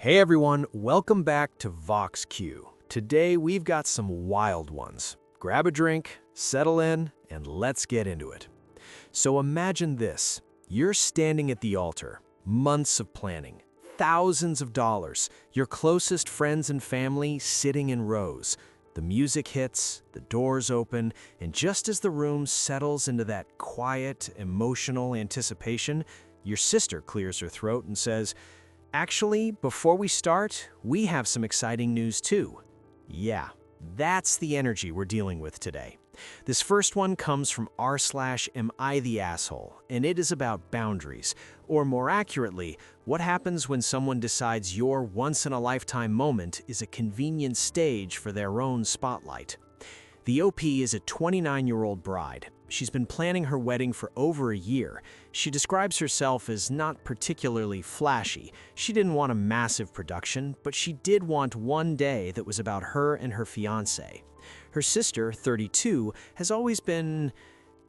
Hey everyone, welcome back to VoxQ. Today we've got some wild ones. Grab a drink, settle in, and let's get into it. So imagine this. You're standing at the altar, months of planning, thousands of dollars, your closest friends and family sitting in rows. The music hits, the doors open, and just as the room settles into that quiet, emotional anticipation, your sister clears her throat and says, "Actually, before we start, we have some exciting news too." Yeah, that's the energy we're dealing with today. This first one comes from r/am I the asshole, and it is about boundaries, or more accurately, what happens when someone decides your once-in-a-lifetime moment is a convenient stage for their own spotlight. The OP is a 29-year-old bride. She's been planning her wedding for over a year. She describes herself as not particularly flashy. She didn't want a massive production, but she did want one day that was about her and her fiancé. Her sister, 32, has always been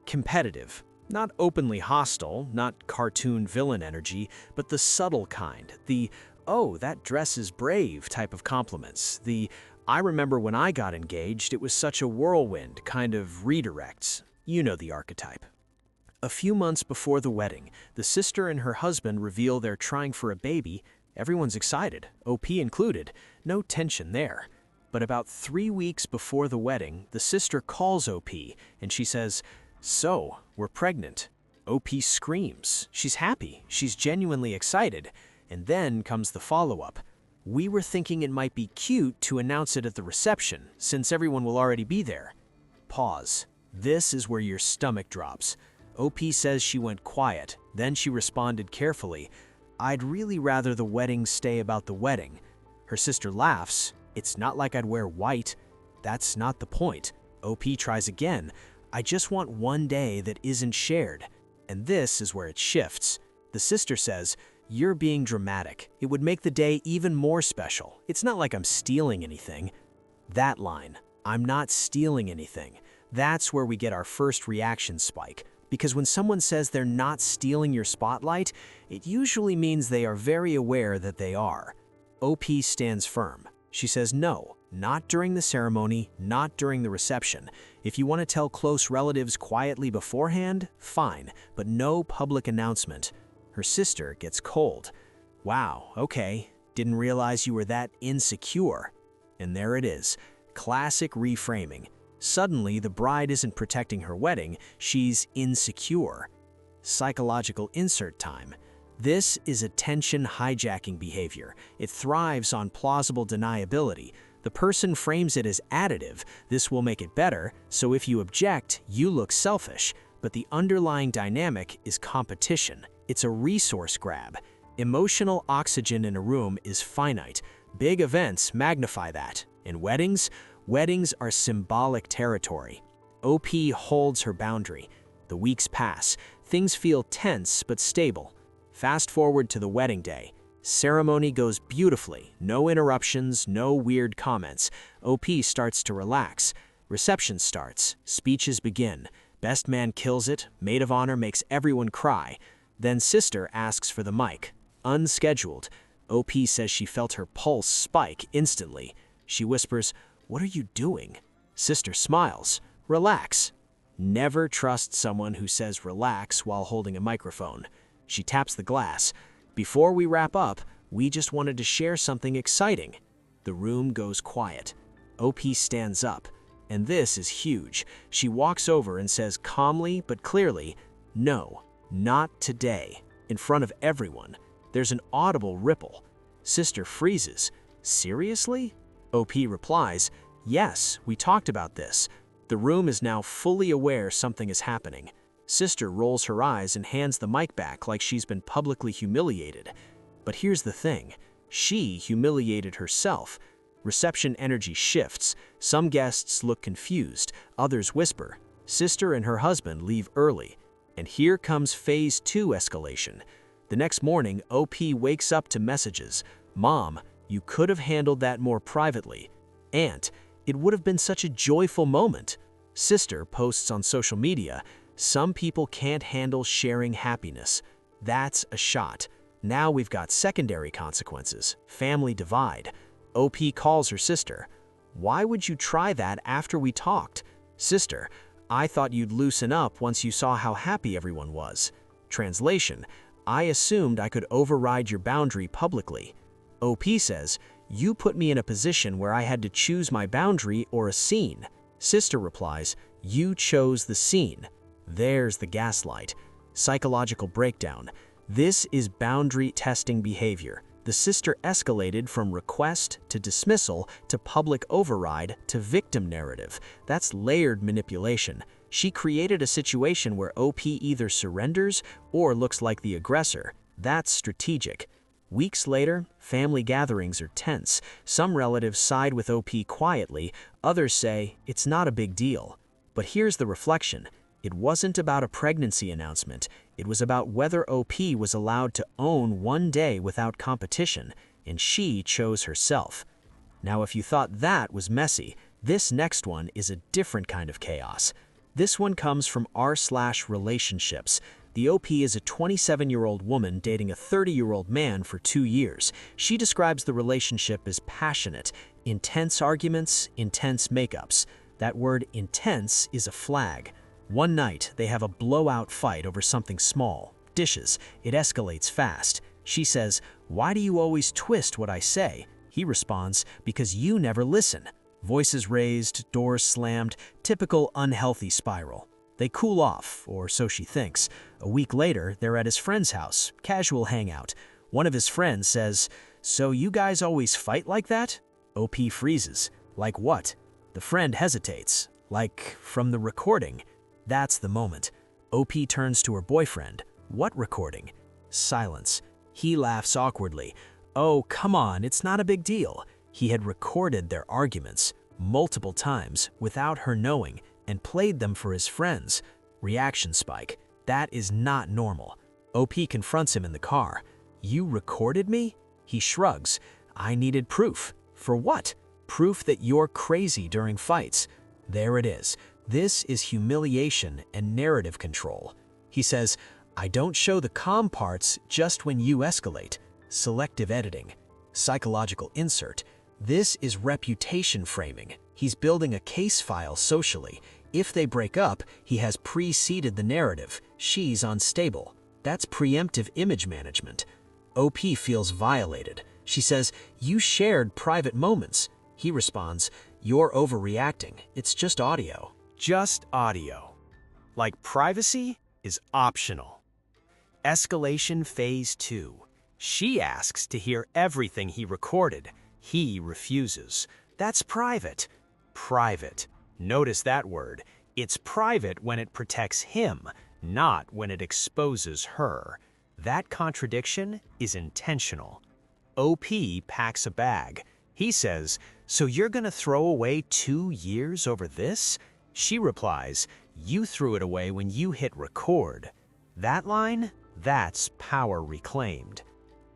competitive. Not openly hostile, not cartoon villain energy, but the subtle kind. The, "Oh, that dress is brave" type of compliments. The, "I remember when I got engaged, it was such a whirlwind" kind of redirects. You know the archetype. A few months before the wedding, the sister and her husband reveal they're trying for a baby. Everyone's excited, OP included. No tension there. But about 3 weeks before the wedding, the sister calls OP and she says, "So, we're pregnant." OP screams. She's happy. She's genuinely excited. And then comes the follow-up. "We were thinking it might be cute to announce it at the reception, since everyone will already be there." Pause. This is where your stomach drops. OP says she went quiet, then she responded carefully, "I'd really rather the wedding stay about the wedding." Her sister laughs. "It's not like I'd wear white." "That's not the point." OP tries again. "I just want one day that isn't shared." And this is where it shifts. The sister says, "You're being dramatic. It would make the day even more special. It's not like I'm stealing anything." That line, "I'm not stealing anything," that's where we get our first reaction spike. Because when someone says they're not stealing your spotlight, it usually means they are very aware that they are. OP stands firm. She says no, not during the ceremony, not during the reception. If you want to tell close relatives quietly beforehand, fine, but no public announcement. Her sister gets cold. "Wow, okay, didn't realize you were that insecure." And there it is, classic reframing. Suddenly, the bride isn't protecting her wedding, she's insecure. Psychological insert time. This is attention hijacking behavior. It thrives on plausible deniability. The person frames it as additive. This will make it better, so if you object, you look selfish. But the underlying dynamic is competition. It's a resource grab. Emotional oxygen in a room is finite. Big events magnify that. In weddings are symbolic territory. OP holds her boundary. The weeks pass. Things feel tense but stable. Fast forward to the wedding day. Ceremony goes beautifully. No interruptions, no weird comments. OP starts to relax. Reception starts. Speeches begin. Best man kills it. Maid of honor makes everyone cry. Then sister asks for the mic. Unscheduled. OP says she felt her pulse spike instantly. She whispers, "What are you doing?" Sister smiles. "Relax." Never trust someone who says relax while holding a microphone. She taps the glass. "Before we wrap up, we just wanted to share something exciting." The room goes quiet. OP stands up. And this is huge. She walks over and says calmly but clearly, "No, not today," in front of everyone. There's an audible ripple. Sister freezes. "Seriously?" OP replies, "Yes, we talked about this." The room is now fully aware something is happening. Sister rolls her eyes and hands the mic back like she's been publicly humiliated. But here's the thing. She humiliated herself. Reception energy shifts. Some guests look confused. Others whisper. Sister and her husband leave early. And here comes phase 2 escalation. The next morning, OP wakes up to messages. "Mom, you could have handled that more privately." "Aunt, it would have been such a joyful moment." Sister posts on social media, "Some people can't handle sharing happiness." That's a shot. Now we've got secondary consequences, family divide. OP calls her sister. "Why would you try that after we talked?" Sister, "I thought you'd loosen up once you saw how happy everyone was." Translation, "I assumed I could override your boundary publicly." OP says, "You put me in a position where I had to choose my boundary or a scene." Sister replies, "You chose the scene." There's the gaslight. Psychological breakdown. This is boundary testing behavior. The sister escalated from request to dismissal to public override to victim narrative. That's layered manipulation. She created a situation where OP either surrenders or looks like the aggressor. That's strategic. Weeks later, family gatherings are tense. Some relatives side with OP quietly, others say it's not a big deal. But here's the reflection. It wasn't about a pregnancy announcement. It was about whether OP was allowed to own one day without competition, and she chose herself. Now, if you thought that was messy, this next one is a different kind of chaos. This one comes from r/relationships. The OP is a 27-year-old woman dating a 30-year-old man for 2 years. She describes the relationship as passionate, intense arguments, intense makeups. That word intense is a flag. One night, they have a blowout fight over something small, dishes. It escalates fast. She says, "Why do you always twist what I say?" He responds, "Because you never listen." Voices raised, doors slammed, typical unhealthy spiral. They cool off, or so she thinks. A week later, they're at his friend's house, casual hangout. One of his friends says, "So you guys always fight like that?" OP freezes. "Like what?" The friend hesitates. "Like from the recording." That's the moment. OP turns to her boyfriend. "What recording?" Silence. He laughs awkwardly. "Oh, come on, it's not a big deal." He had recorded their arguments multiple times without her knowing and played them for his friends. Reaction spike. That is not normal. OP confronts him in the car. "You recorded me?" He shrugs. "I needed proof." "For what?" "Proof that you're crazy during fights." There it is. This is humiliation and narrative control. He says, "I don't show the calm parts just when you escalate." Selective editing. Psychological insert. This is reputation framing. He's building a case file socially. If they break up, he has preceded the narrative. She's unstable. That's preemptive image management. OP feels violated. She says, "You shared private moments." He responds, "You're overreacting. It's just audio." Just audio. Like privacy is optional. Escalation Phase 2. She asks to hear everything he recorded. He refuses. That's private. Private. Notice that word. It's private when it protects him, not when it exposes her. That contradiction is intentional. OP packs a bag. He says, "So you're gonna throw away 2 years over this?" She replies, "You threw it away when you hit record." That line? That's power reclaimed.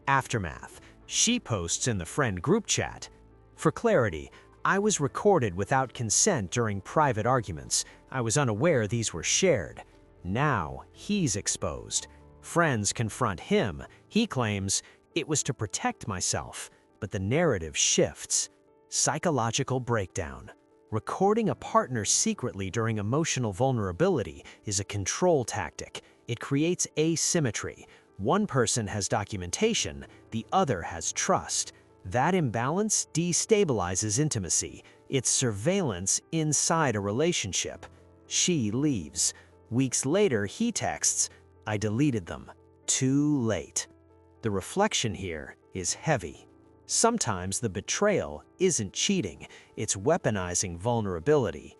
Aftermath. She posts in the friend group chat. "For clarity, I was recorded without consent during private arguments. I was unaware these were shared." Now he's exposed. Friends confront him. He claims, "It was to protect myself." But the narrative shifts. Psychological breakdown. Recording a partner secretly during emotional vulnerability is a control tactic. It creates asymmetry. One person has documentation, the other has trust. That imbalance destabilizes intimacy. It's surveillance inside a relationship. She leaves. Weeks later, he texts, "I deleted them. Too late." The reflection here is heavy. Sometimes the betrayal isn't cheating, it's weaponizing vulnerability.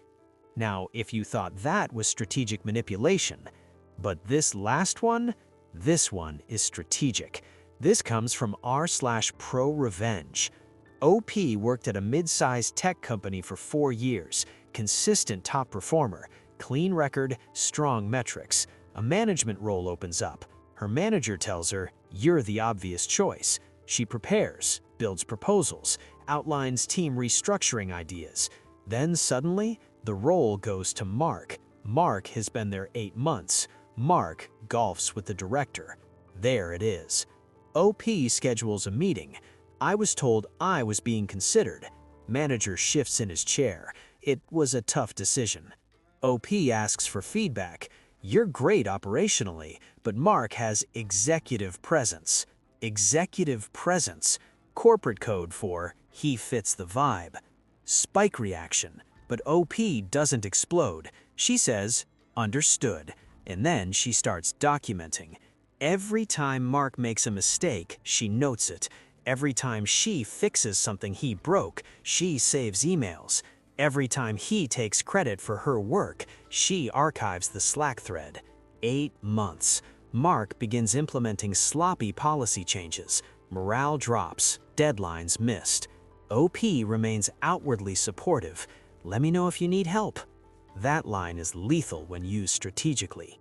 Now, if you thought that was strategic manipulation, but this last one, this one is strategic. This comes from r/pro revenge. OP worked at a mid-sized tech company for 4 years, consistent top performer, clean record, strong metrics. A management role opens up. Her manager tells her, "You're the obvious choice." She prepares, builds proposals, outlines team restructuring ideas. Then suddenly, the role goes to Mark. Mark has been there 8 months. Mark golfs with the director. There it is. OP schedules a meeting. I was told I was being considered. Manager shifts in his chair. It was a tough decision. OP asks for feedback. You're great operationally, but Mark has executive presence. Executive presence. Corporate code for he fits the vibe. Spike reaction. But OP doesn't explode. She says, understood. And then she starts documenting. Every time Mark makes a mistake, she notes it. Every time she fixes something he broke, she saves emails. Every time he takes credit for her work, she archives the Slack thread. 8 months. Mark begins implementing sloppy policy changes. Morale drops, deadlines missed. OP remains outwardly supportive. Let me know if you need help. That line is lethal when used strategically.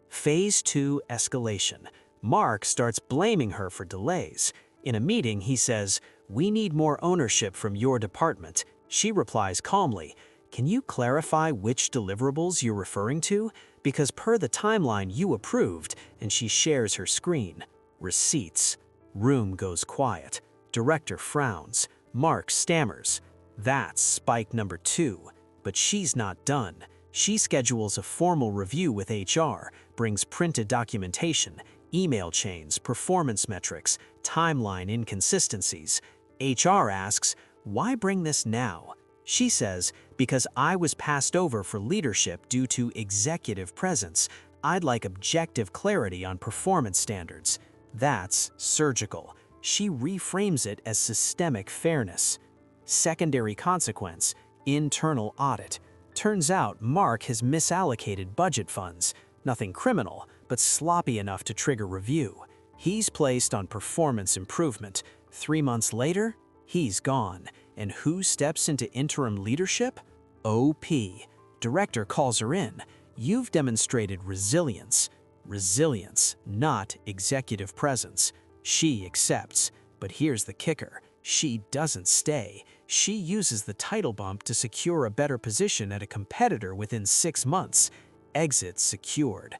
Phase 2 escalation. Mark starts blaming her for delays. In a meeting, he says, "We need more ownership from your department." She replies calmly, "Can you clarify which deliverables you're referring to? Because per the timeline you approved," and she shares her screen. Receipts. Room goes quiet. Director frowns. Mark stammers. That's spike number 2. But she's not done. She schedules a formal review with HR, brings printed documentation, email chains, performance metrics, timeline inconsistencies. HR asks, "Why bring this now?" She says, "Because I was passed over for leadership due to executive presence. I'd like objective clarity on performance standards." That's surgical. She reframes it as systemic fairness. Secondary consequence, internal audit. Turns out Mark has misallocated budget funds. Nothing criminal, but sloppy enough to trigger review. He's placed on performance improvement. 3 months later, he's gone. And who steps into interim leadership? OP. Director calls her in. "You've demonstrated resilience." Resilience, not executive presence. She accepts. But here's the kicker. She doesn't stay. She uses the title bump to secure a better position at a competitor within 6 months. Exit secured.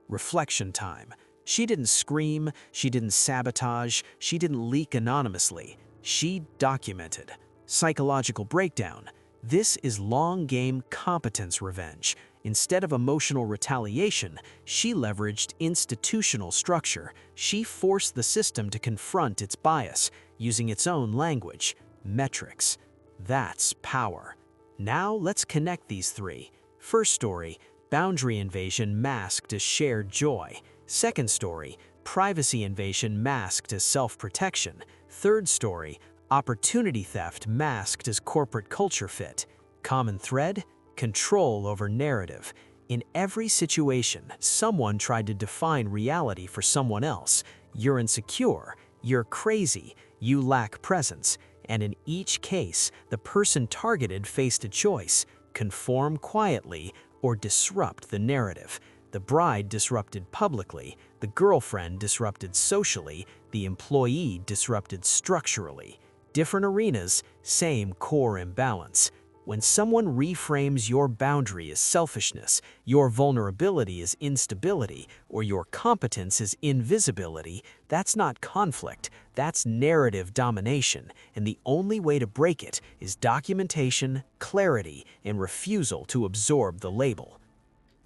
Reflection time. She didn't scream, she didn't sabotage, she didn't leak anonymously. She documented. Psychological breakdown. This is long-game competence revenge. Instead of emotional retaliation, she leveraged institutional structure. She forced the system to confront its bias, using its own language, metrics. That's power. Now let's connect these 3. First story, boundary invasion masked as shared joy. Second story, privacy invasion masked as self-protection. Third story, opportunity theft masked as corporate culture fit. Common thread? Control over narrative. In every situation, someone tried to define reality for someone else. You're insecure, you're crazy, you lack presence. And in each case, the person targeted faced a choice: conform quietly or disrupt the narrative. The bride disrupted publicly, the girlfriend disrupted socially, the employee disrupted structurally. Different arenas, same core imbalance. When someone reframes your boundary as selfishness, your vulnerability as instability, or your competence as invisibility, that's not conflict, that's narrative domination, and the only way to break it is documentation, clarity, and refusal to absorb the label.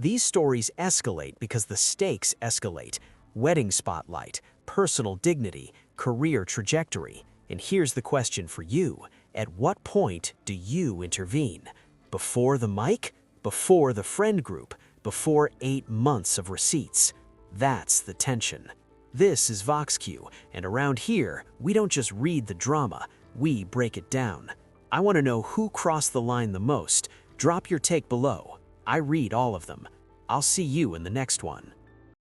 These stories escalate because the stakes escalate. Wedding spotlight, personal dignity, career trajectory. And here's the question for you. At what point do you intervene? Before the mic? Before the friend group? Before 8 months of receipts? That's the tension. This is VoxQ, and around here, we don't just read the drama, we break it down. I want to know who crossed the line the most. Drop your take below. I read all of them. I'll see you in the next one.